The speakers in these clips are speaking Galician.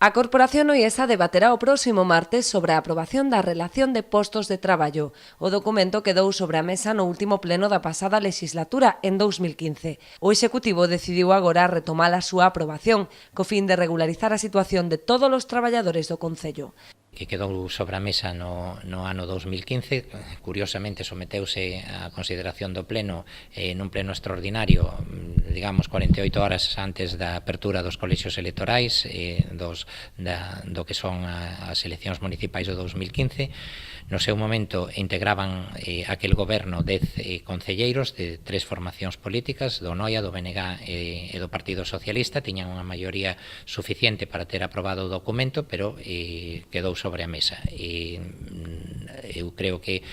A Corporación OIESA debaterá o próximo martes sobre a aprobación da Relación de Postos de Traballo. O documento quedou sobre a mesa no último pleno da pasada legislatura, en 2015. O Executivo decidiu agora retomar a súa aprobación, co fin de regularizar a situación de todos os traballadores do Concello. Que quedou sobre a mesa no ano 2015, curiosamente someteuse a consideración do pleno nun pleno extraordinario, digamos 48 horas antes da apertura dos colexios electorais do que son as eleccións municipais do 2015. No seu momento integraban aquel goberno 10 concelleiros de 3 formacións políticas, do NOIA, do BNG e do Partido Socialista. Tiñan unha maioría suficiente para ter aprobado o documento, pero quedou sobre a mesa. Eu creo que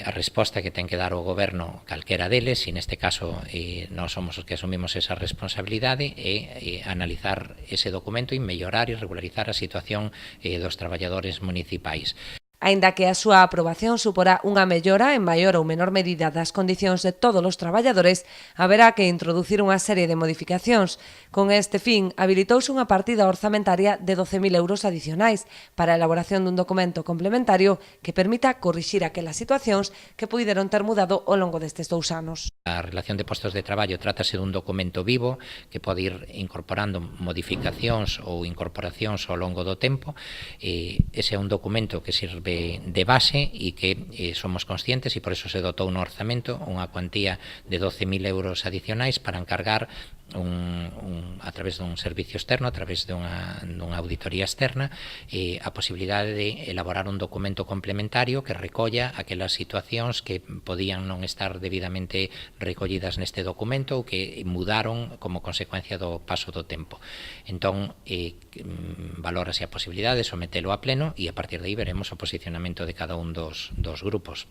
a resposta que ten que dar o goberno calquera deles, e neste caso nós somos os que asumimos esa responsabilidade, é analizar ese documento e mellorar e regularizar a situación dos traballadores municipais. Aínda que a súa aprobación suporá unha mellora en maior ou menor medida das condicións de todos os traballadores, haberá que introducir unha serie de modificacións. Con este fin, habilitouse unha partida orzamentaria de 12.000 euros adicionais para a elaboración dun documento complementario que permita corrixir aquelas situacións que puideron ter mudado ao longo destes 2 anos. A relación de postos de traballo trátase dun documento vivo que pode ir incorporando modificacións ou incorporacións ao longo do tempo. Ese é un documento que sirve de base e que somos conscientes, e por eso se dotou no orzamento unha cuantía de 12.000 euros adicionais para encargar a través dun servicio externo, a través dunha auditoría externa, a posibilidade de elaborar un documento complementario que recolla aquelas situacións que podían non estar debidamente recollidas neste documento ou que mudaron como consecuencia do paso do tempo. Entón, valórase a posibilidade de sometelo a pleno e a partir de aí veremos o posicionamento de cada un dos grupos.